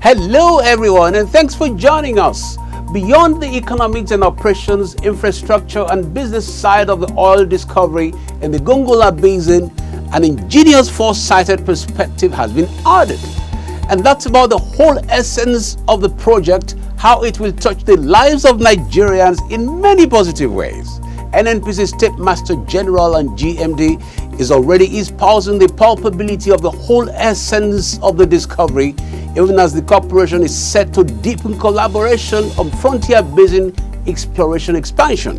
Hello everyone, and thanks for joining us. Beyond the economics and operations, infrastructure and business side of the oil discovery in the Gongola Basin, an ingenious foresighted perspective has been added. And that's about the whole essence of the project, how it will touch the lives of Nigerians in many positive ways. NNPC State Master General and GMD is already espousing the palpability of the whole essence of the discovery, even as the corporation is set to deepen collaboration on frontier basin exploration expansion.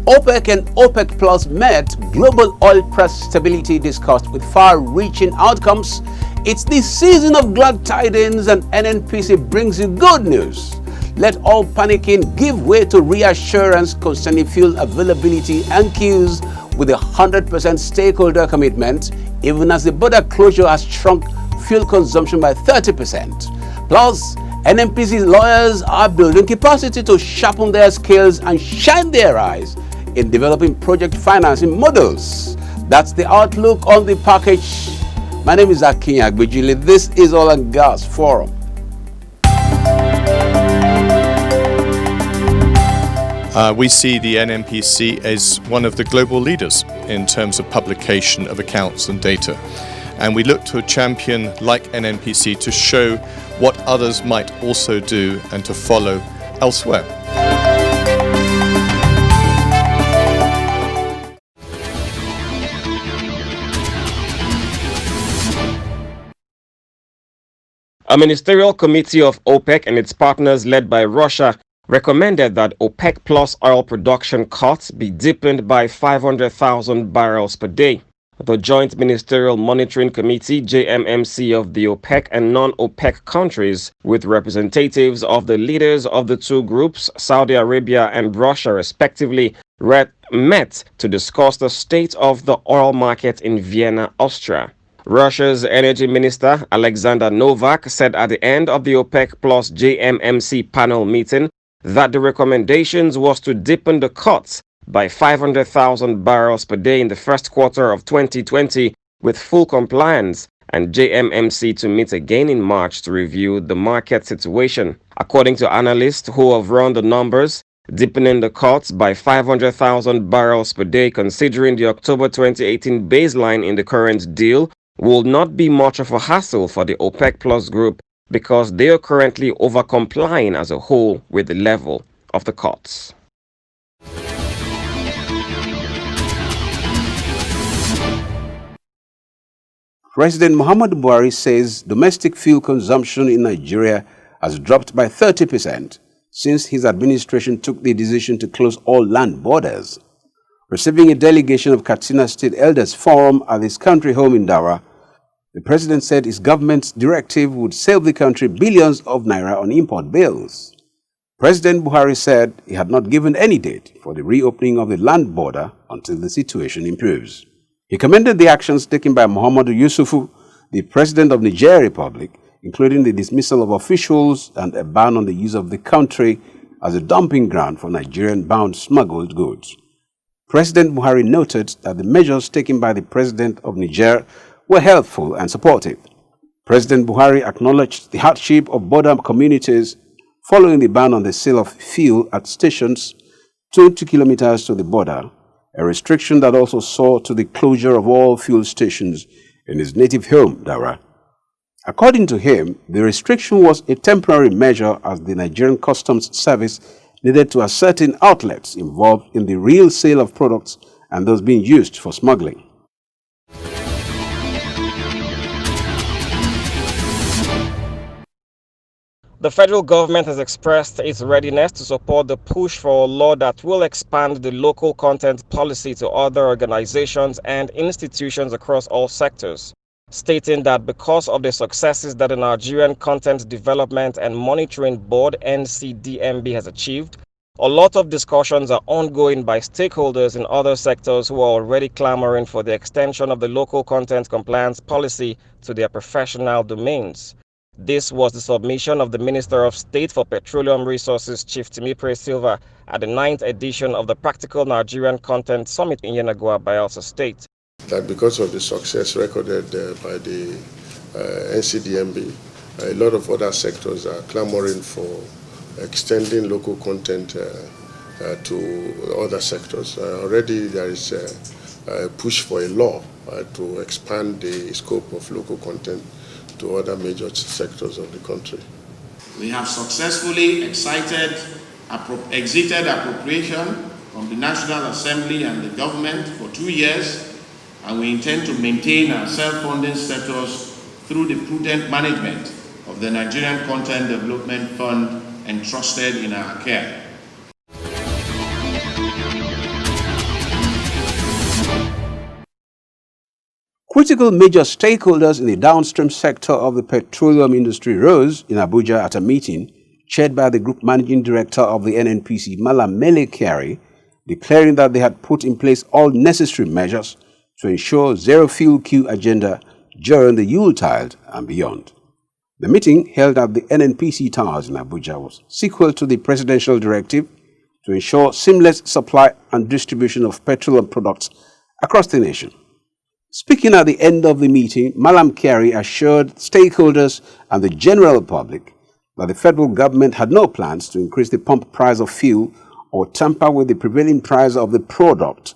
OPEC and OPEC Plus met, global oil price stability discussed with far-reaching outcomes. It's the season of glad tidings and NNPC brings you good news. Let all panicking give way to reassurance concerning fuel availability and queues with a 100% stakeholder commitment, even as the border closure has shrunk fuel consumption by 30%. Plus, NNPC's lawyers are building capacity to sharpen their skills and shine their eyes in developing project financing models. That's the outlook on the package. My name is Akin Agbejile. This is Oil and Gas Forum. We see the NNPC as one of the global leaders in terms of publication of accounts and data. And we look to a champion like NNPC to show what others might also do and to follow elsewhere. A ministerial committee of OPEC and its partners led by Russia recommended that OPEC Plus oil production cuts be deepened by 500,000 barrels per day. The Joint Ministerial Monitoring Committee, JMMC, of the OPEC and non-OPEC countries, with representatives of the leaders of the two groups, Saudi Arabia and Russia respectively, met to discuss the state of the oil market in Vienna, Austria. Russia's energy minister, Alexander Novak, said at the end of the OPEC Plus JMMC panel meeting that the recommendations was to deepen the cuts by 500,000 barrels per day in the first quarter of 2020 with full compliance, and JMMC to meet again in March to review the market situation. According to analysts who have run the numbers, deepening the cuts by 500,000 barrels per day considering the October 2018 baseline in the current deal will not be much of a hassle for the OPEC Plus group because they are currently over-complying as a whole with the level of the cuts. President Muhammadu Buhari says domestic fuel consumption in Nigeria has dropped by 30% since his administration took the decision to close all land borders. Receiving a delegation of Katsina State Elders Forum at his country home in Dara, the president said his government's directive would save the country billions of naira on import bills. President Buhari said he had not given any date for the reopening of the land border until the situation improves. He commended the actions taken by Muhammadu Yusufu, the president of Niger Republic, including the dismissal of officials and a ban on the use of the country as a dumping ground for Nigerian-bound smuggled goods. President Buhari noted that the measures taken by the president of Niger were helpful and supportive. President Buhari acknowledged the hardship of border communities following the ban on the sale of fuel at stations 20 kilometers to the border, a restriction that also saw to the closure of all fuel stations in his native home, Dara. According to him, the restriction was a temporary measure as the Nigerian Customs Service needed to ascertain outlets involved in the real sale of products and those being used for smuggling. The federal government has expressed its readiness to support the push for a law that will expand the local content policy to other organizations and institutions across all sectors, stating that because of the successes that the Nigerian Content Development and Monitoring Board (NCDMB) has achieved, a lot of discussions are ongoing by stakeholders in other sectors who are already clamoring for the extension of the local content compliance policy to their professional domains. This was the submission of the Minister of State for Petroleum Resources, Chief Timipre Silva, at the 9th edition of the Practical Nigerian Content Summit in Yenagoa, Bayelsa State. That because of the success recorded by the NCDMB A lot of other sectors are clamoring for extending local content to other sectors. Already there is a push for a law to expand the scope of local content to other major sectors of the country. We have successfully exited appropriation from the National Assembly and the government for 2 years, and we intend to maintain our self-funding status through the prudent management of the Nigerian Content Development Fund entrusted in our care. Critical major stakeholders in the downstream sector of the petroleum industry rose in Abuja at a meeting chaired by the Group Managing Director of the NNPC, Malam Mele Kyari, declaring that they had put in place all necessary measures to ensure zero fuel queue agenda during the Yuletide and beyond. The meeting, held at the NNPC Towers in Abuja, was sequel to the presidential directive to ensure seamless supply and distribution of petroleum products across the nation. Speaking at the end of the meeting, Malam Kyari assured stakeholders and the general public that the federal government had no plans to increase the pump price of fuel or tamper with the prevailing price of the product,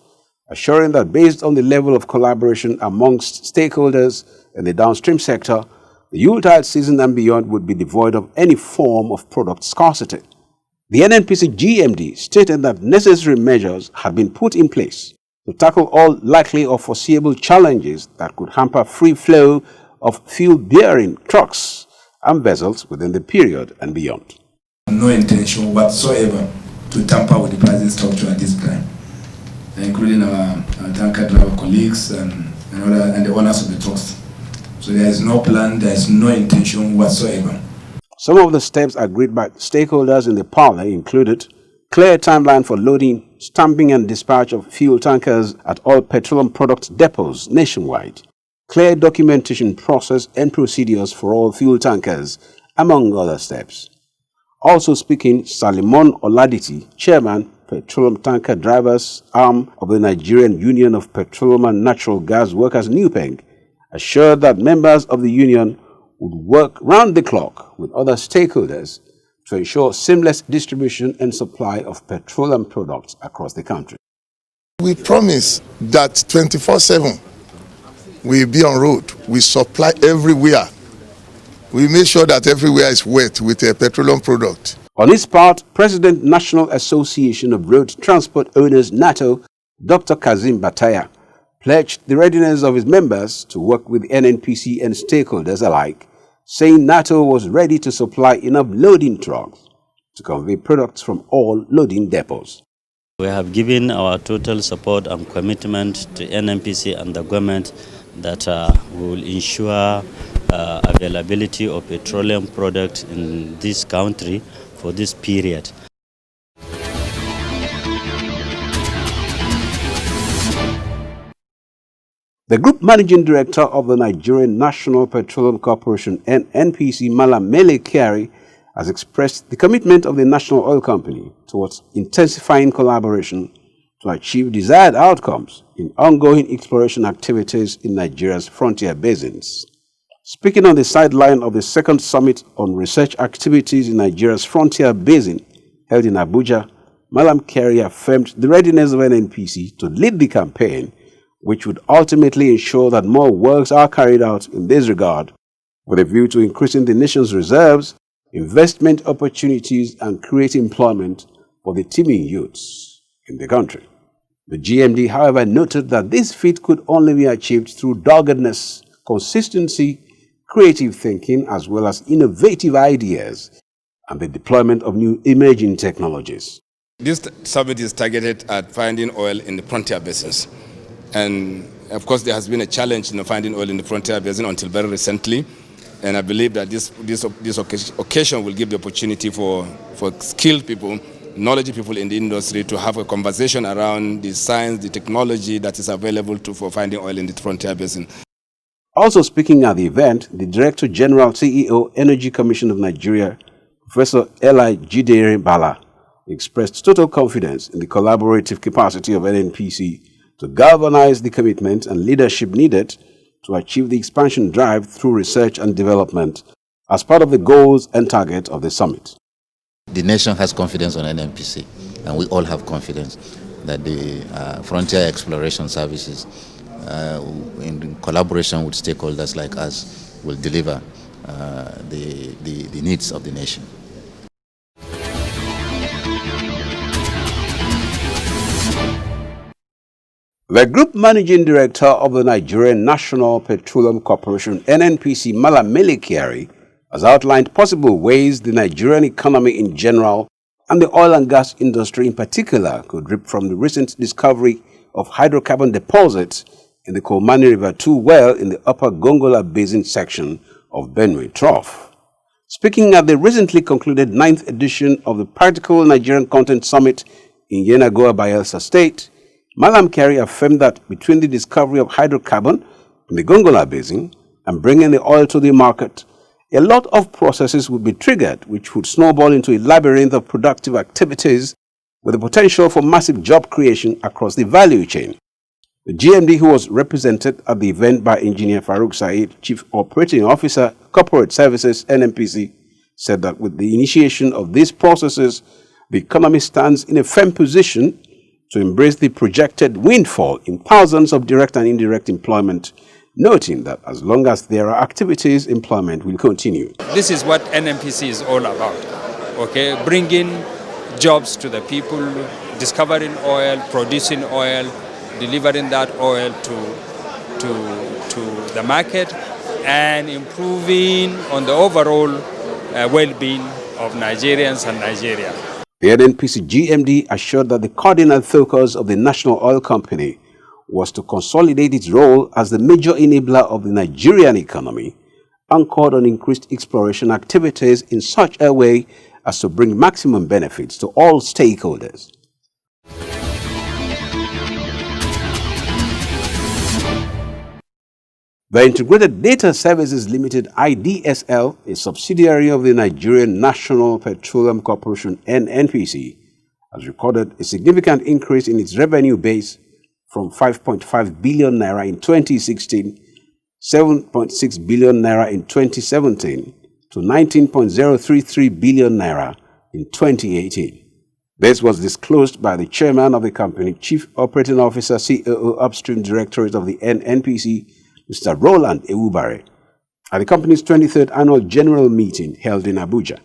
assuring that based on the level of collaboration amongst stakeholders in the downstream sector, the Yuletide season and beyond would be devoid of any form of product scarcity. The NNPC GMD stated that necessary measures had been put in place to tackle all likely or foreseeable challenges that could hamper free flow of fuel-bearing trucks and vessels within the period and beyond. No intention whatsoever to tamper with the pricing structure at this time, including our tanker driver colleagues and the owners of the trucks. So there is no plan, there is no intention whatsoever. Some of the steps agreed by stakeholders in the parley included clear timeline for loading, stamping and dispatch of fuel tankers at all petroleum product depots nationwide, clear documentation process and procedures for all fuel tankers, among other steps. Also speaking, Salimon Oladiti, Chairman, Petroleum Tanker Drivers Arm of the Nigerian Union of Petroleum and Natural Gas Workers NUPENG, assured that members of the union would work round the clock with other stakeholders to ensure seamless distribution and supply of petroleum products across the country. We promise that 24/7 we'll be on road. We supply everywhere. We make sure that everywhere is wet with a petroleum product. On his part, President National Association of Road Transport Owners NATO, Dr. Kazim Bataya, pledged the readiness of his members to work with NNPC and stakeholders alike, saying NATO was ready to supply enough loading trucks to convey products from all loading depots. We have given our total support and commitment to NNPC and the government that we will ensure availability of petroleum products in this country for this period. The Group Managing Director of the Nigerian National Petroleum Corporation (NNPC), Malam Mele Kyari, has expressed the commitment of the National Oil Company towards intensifying collaboration to achieve desired outcomes in ongoing exploration activities in Nigeria's frontier basins. Speaking on the sideline of the second summit on research activities in Nigeria's frontier basin held in Abuja, Malam Kyari affirmed the readiness of NNPC to lead the campaign, which would ultimately ensure that more works are carried out in this regard, with a view to increasing the nation's reserves, investment opportunities, and create employment for the teeming youths in the country. The GMD, however, noted that this feat could only be achieved through doggedness, consistency, creative thinking, as well as innovative ideas and the deployment of new emerging technologies. This summit is targeted at finding oil in the frontier basins. And of course, there has been a challenge in finding oil in the frontier basin until very recently. And I believe that this occasion will give the opportunity for skilled people, knowledgeable people in the industry to have a conversation around the science, the technology that is available for finding oil in the frontier basin. Also speaking at the event, the Director General CEO, Energy Commission of Nigeria, Professor Eli Jidere Bala, expressed total confidence in the collaborative capacity of NNPC to galvanize the commitment and leadership needed to achieve the expansion drive through research and development as part of the goals and targets of the summit. The nation has confidence on NNPC, and we all have confidence that the frontier exploration services, in collaboration with stakeholders like us, will deliver the needs of the nation. The Group Managing Director of the Nigerian National Petroleum Corporation, NNPC, Malam Kyari, has outlined possible ways the Nigerian economy in general and the oil and gas industry in particular could reap from the recent discovery of hydrocarbon deposits in the Kolmani River 2 well in the upper Gongola Basin section of Benue Trough. Speaking at the recently concluded 9th edition of the Practical Nigerian Content Summit in Yenagoa, Bayelsa State, Malam Kyari affirmed that between the discovery of hydrocarbon in the Gongola Basin and bringing the oil to the market, a lot of processes would be triggered which would snowball into a labyrinth of productive activities with the potential for massive job creation across the value chain. The GMD, who was represented at the event by Engineer Farouk Said, Chief Operating Officer, Corporate Services, NNPC, said that with the initiation of these processes, the economy stands in a firm position to embrace the projected windfall in thousands of direct and indirect employment, noting that as long as there are activities, employment will continue. This is what NNPC is all about, okay? Bringing jobs to the people, discovering oil, producing oil, delivering that oil to the market, and improving on the overall well-being of Nigerians and Nigeria. The NNPC GMD assured that the cardinal focus of the National Oil Company was to consolidate its role as the major enabler of the Nigerian economy, anchored on increased exploration activities in such a way as to bring maximum benefits to all stakeholders. The Integrated Data Services Limited IDSL, a subsidiary of the Nigerian National Petroleum Corporation NNPC, has recorded a significant increase in its revenue base from 5.5 billion naira in 2016, 7.6 billion naira in 2017, to 19.033 billion naira in 2018. This was disclosed by the chairman of the company, Chief Operating Officer, COO Upstream Directorate of the NNPC, Mr. Roland Ewubare, at the company's 23rd annual general meeting held in Abuja.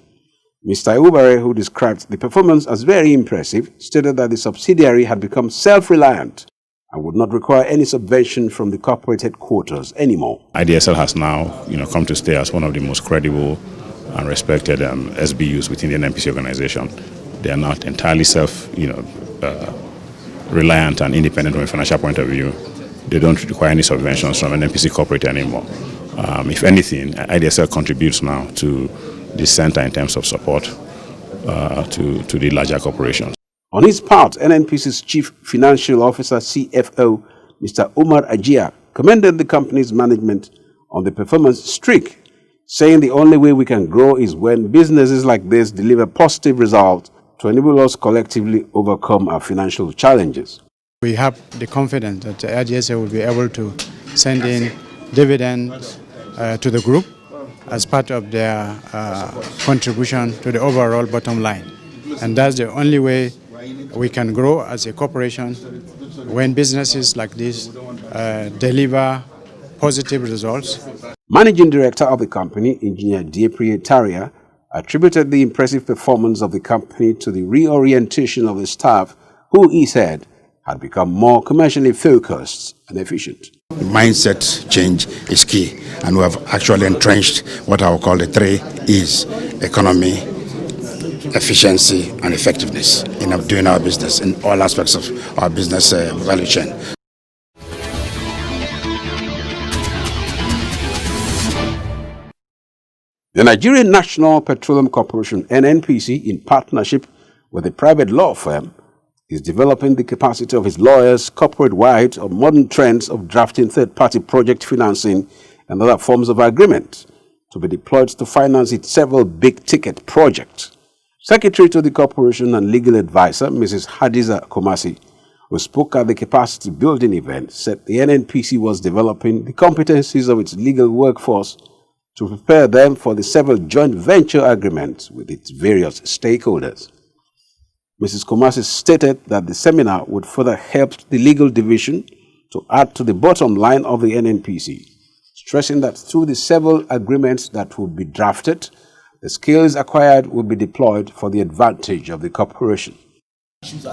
Mr. Ewubare, who described the performance as very impressive, stated that the subsidiary had become self-reliant and would not require any subvention from the corporate headquarters anymore. IDSL has now, come to stay as one of the most credible and respected SBUs within the NNPC organization. They are not entirely reliant and independent from a financial point of view. They don't require any subventions from an NNPC corporate anymore. If anything, IDSL contributes now to the center in terms of support to the larger corporations. On his part, NNPC's Chief Financial Officer, CFO, Mr. Umar Ajia, commended the company's management on the performance streak, saying the only way we can grow is when businesses like this deliver positive results to enable us collectively overcome our financial challenges. We have the confidence that IDSL will be able to send in dividends to the group as part of their contribution to the overall bottom line. And that's the only way we can grow as a corporation when businesses like this deliver positive results. Managing Director of the company, Engineer Dieprie Taria, attributed the impressive performance of the company to the reorientation of the staff, who, he said, had become more commercially focused and efficient. Mindset change is key, and we have actually entrenched what I will call the 3 E's: economy, efficiency, and effectiveness in doing our business, in all aspects of our business value chain. The Nigerian National Petroleum Corporation, NNPC, in partnership with a private law firm, is developing the capacity of its lawyers corporate-wide on modern trends of drafting third-party project financing and other forms of agreement to be deployed to finance its several big-ticket projects. Secretary to the corporation and legal advisor, Mrs. Hadiza Komasi, who spoke at the capacity building event, said the NNPC was developing the competencies of its legal workforce to prepare them for the several joint venture agreements with its various stakeholders. Mrs. Kumasi stated that the seminar would further help the legal division to add to the bottom line of the NNPC, stressing that through the several agreements that would be drafted, the skills acquired will be deployed for the advantage of the corporation.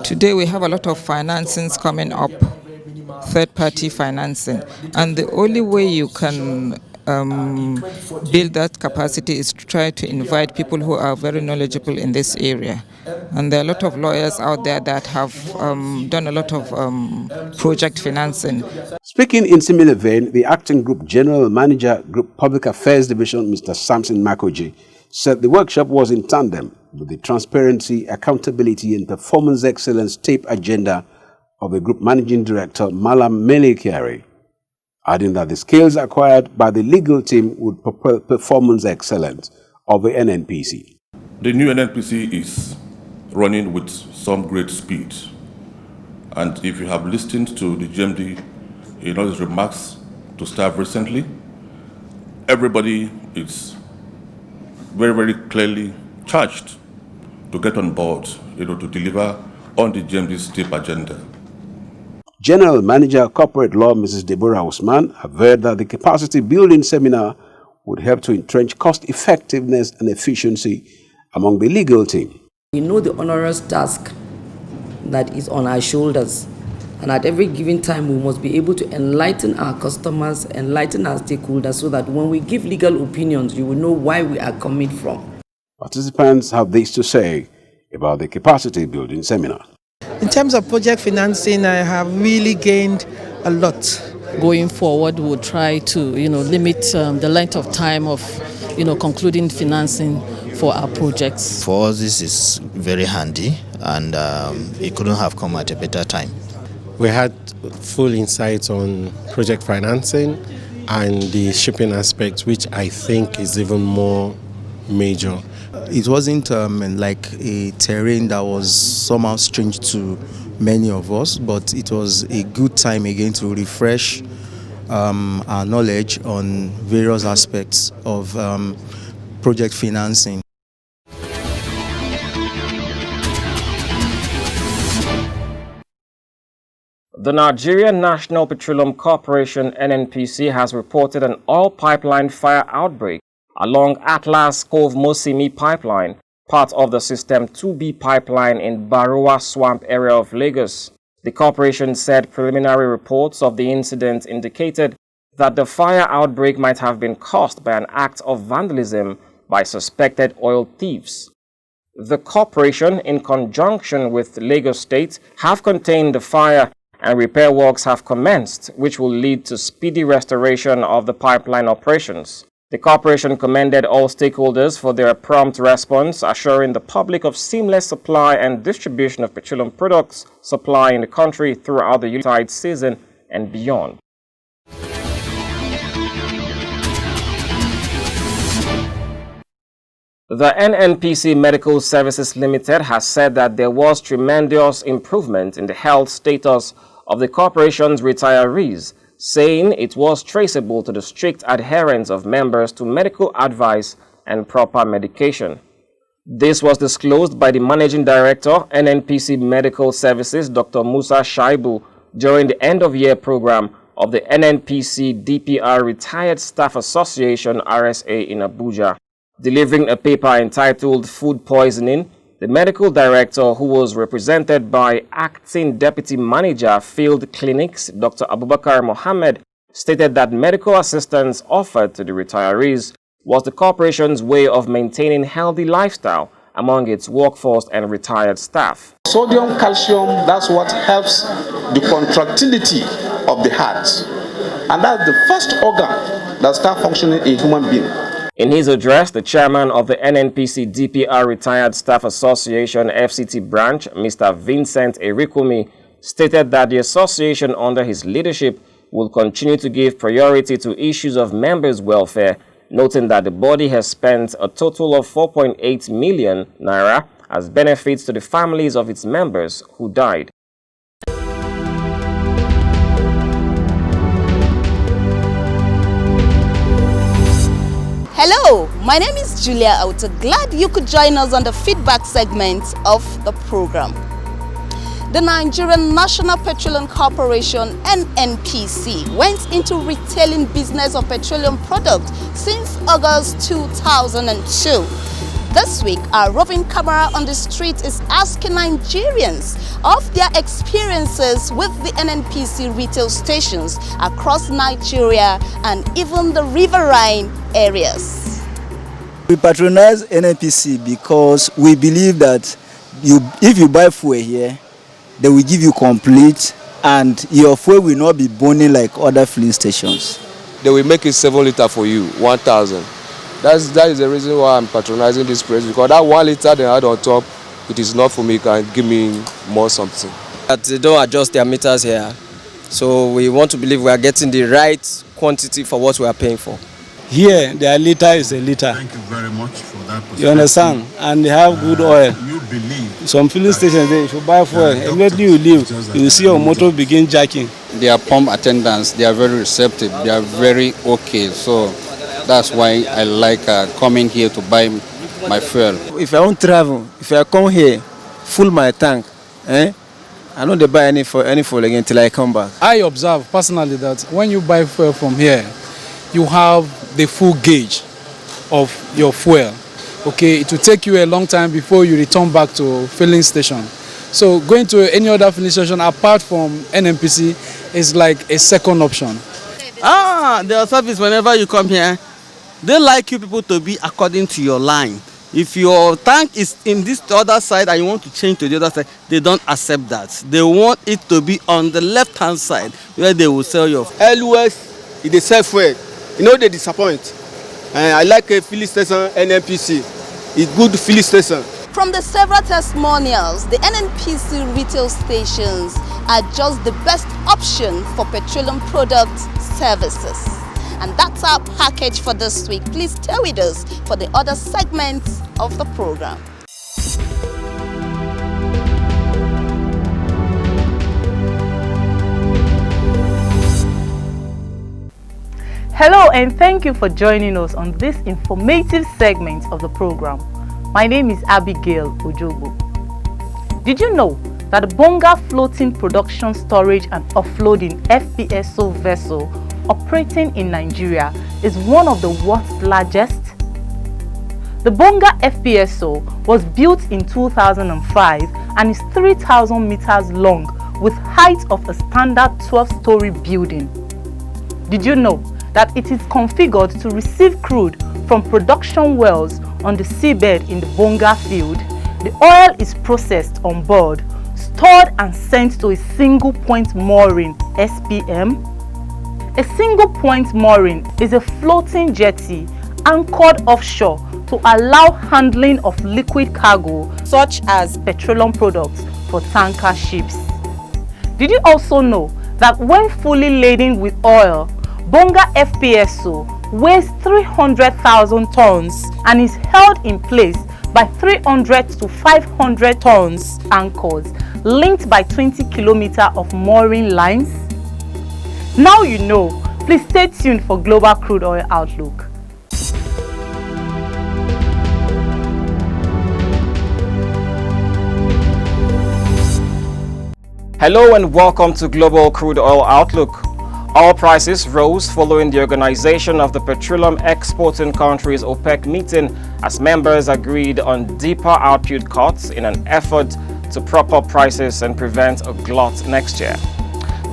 Today we have a lot of financings coming up, third-party financing, and the only way you can build that capacity is to try to invite people who are very knowledgeable in this area. And there are a lot of lawyers out there that have done a lot of project financing. Speaking in similar vein, the Acting Group General Manager, Group Public Affairs Division, Mr. Samson Makoji, said the workshop was in tandem with the Transparency, Accountability and Performance Excellence TAPE agenda of the Group Managing Director, Malam Melikiari, adding that the skills acquired by the legal team would propel performance excellence of the NNPC. The new NNPC is running with some great speed. And if you have listened to the GMD, his remarks to staff recently, everybody is very, very clearly charged to get on board, to deliver on the GMD's TAPE agenda. General Manager Corporate Law, Mrs. Deborah Usman, averred that the capacity building seminar would help to entrench cost effectiveness and efficiency among the legal team. We know the onerous task that is on our shoulders, and at every given time we must be able to enlighten our customers, enlighten our stakeholders, so that when we give legal opinions, you will know why we are coming from. Participants have this to say about the capacity building seminar. In terms of project financing, I have really gained a lot. Going forward, we'll try to, limit the length of time of, concluding financing for our projects. For us, this is very handy, and it couldn't have come at a better time. We had full insights on project financing and the shipping aspect, which I think is even more major. It wasn't like a terrain that was somehow strange to many of us, but it was a good time again to refresh our knowledge on various aspects of project financing. The Nigerian National Petroleum Corporation (NNPC) has reported an oil pipeline fire outbreak along Atlas Cove-Mosimi pipeline, part of the System 2B pipeline in Barowa Swamp area of Lagos. The corporation said preliminary reports of the incident indicated that the fire outbreak might have been caused by an act of vandalism by suspected oil thieves. The corporation, in conjunction with Lagos State, have contained the fire, and repair works have commenced, which will lead to speedy restoration of the pipeline operations. The corporation commended all stakeholders for their prompt response, assuring the public of seamless supply and distribution of petroleum products supply in the country throughout the Yuletide season and beyond. The NNPC Medical Services Limited has said that there was tremendous improvement in the health status of the corporation's retirees, saying it was traceable to the strict adherence of members to medical advice and proper medication. This was disclosed by the Managing Director, NNPC Medical Services, Dr. Musa Shaibu, during the end-of-year program of the NNPC DPR Retired Staff Association RSA in Abuja. Delivering a paper entitled Food Poisoning, the medical director, who was represented by Acting Deputy Manager Field Clinics, Dr. Abubakar Mohammed, stated that medical assistance offered to the retirees was the corporation's way of maintaining healthy lifestyle among its workforce and retired staff. Sodium, calcium, that's what helps the contractility of the heart. And that's the first organ that starts functioning in a human being. In his address, the chairman of the NNPC DPR Retired Staff Association FCT branch, Mr. Vincent Erikumi, stated that the association under his leadership will continue to give priority to issues of members' welfare, noting that the body has spent a total of 4.8 million naira as benefits to the families of its members who died. My name is Julia Auto. Glad you could join us on the feedback segment of the program. The Nigerian National Petroleum Corporation (NNPC) went into retailing business of petroleum products since August 2002. This week, our roving camera on the street is asking Nigerians of their experiences with the NNPC retail stations across Nigeria and even the riverine areas. We patronize NNPC because we believe that if you buy fuel here, they will give you complete and your fuel will not be burning like other filling stations. They will make it 7 liters for you, 1,000. That is the reason why I'm patronizing this place, because that 1 liter they add on top, it is not for me, can give me more something. That they don't adjust their meters here, so we want to believe we are getting the right quantity for what we are paying for. Here, their liter is a liter. Thank you very much for that perspective. You understand? And they have good oil. You believe. Some filling stations, if you buy fuel, immediately you leave, you will see your motor begin jacking. Their pump attendants, they are very receptive. They are very okay. So that's why I like coming here to buy my fuel. If I want to travel, if I come here, full my tank, I don't buy any fuel again until I come back. I observe personally that when you buy fuel from here, you have the full gauge of your fuel. Okay, it will take you a long time before you return back to filling station. So going to any other filling station apart from NNPC is like a second option. Their service whenever you come here, they like you people to be according to your line. If your tank is in this other side and you want to change to the other side, they don't accept that. They want it to be on the left-hand side where they will sell your fuel. LUS, it is self-fuel. You know they disappoint. I like a filling station, NNPC. It's good filling station. From the several testimonials, the NNPC retail stations are just the best option for petroleum product services. And that's our package for this week. Please stay with us for the other segments of the program. Hello and thank you for joining us on this informative segment of the program. My name is Abigail Ojobo. Did you know that the Bonga Floating Production Storage and Offloading FPSO vessel operating in Nigeria is one of the world's largest? The Bonga FPSO was built in 2005 and is 3,000 meters long with height of a standard 12-story building. Did you know that it is configured to receive crude from production wells on the seabed in the Bonga field? The oil is processed on board, stored and sent to a single point mooring (SPM). A single point mooring is a floating jetty anchored offshore to allow handling of liquid cargo such as petroleum products for tanker ships. Did you also know that when fully laden with oil, Bonga FPSO weighs 300,000 tons and is held in place by 300 to 500 tons anchors linked by 20 kilometers of mooring lines? Now you know. Please stay tuned for Global Crude Oil Outlook. Hello and welcome to Global Crude Oil Outlook. Oil prices rose following the organization of the petroleum exporting countries OPEC meeting as members agreed on deeper output cuts in an effort to prop up prices and prevent a glut next year.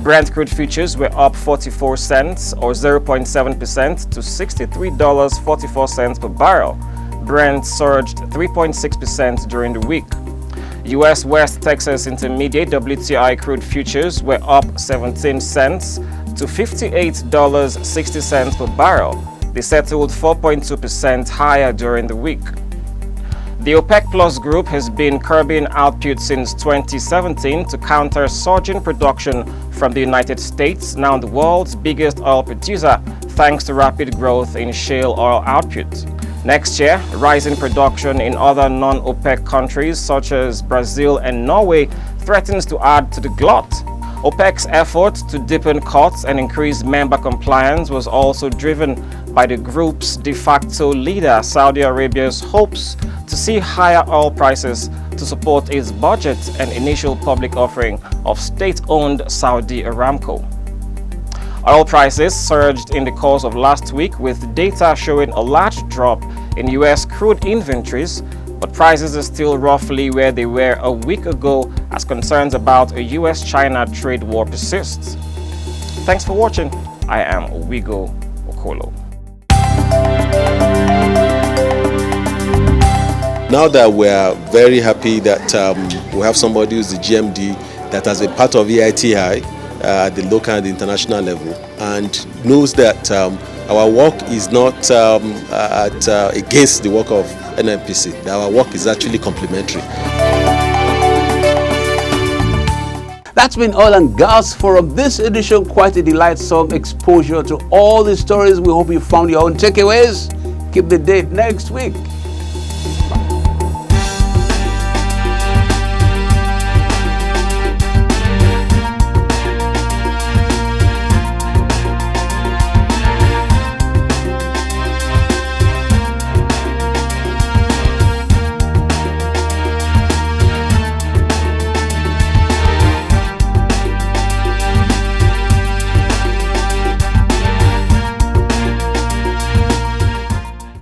Brent crude futures were up 44 cents or 0.7% to $63.44 per barrel. Brent surged 3.6% during the week. U.S. West Texas Intermediate WTI crude futures were up 17 cents to $58.60 per barrel. They settled 4.2% higher during the week. The OPEC Plus group has been curbing output since 2017 to counter surging production from the United States, now the world's biggest oil producer, thanks to rapid growth in shale oil output. Next year, rising production in other non-OPEC countries such as Brazil and Norway threatens to add to the glut. OPEC's effort to deepen cuts and increase member compliance was also driven by the group's de facto leader, Saudi Arabia's hopes to see higher oil prices to support its budget and initial public offering of state-owned Saudi Aramco. Oil prices surged in the course of last week, with data showing a large drop in U.S. crude inventories, but prices are still roughly where they were a week ago as concerns about a U.S.-China trade war persists. Thanks for watching. I am Owigo Okolo. Now that we are very happy that we have somebody who's the GMD that has been part of EITI at the local and the international level and knows that our work is not against the work of NNPC. Our work is actually complementary. That's been Oil and Gas Forum. This edition, quite a delightsome exposure to all the stories. We hope you found your own takeaways. Keep the date next week.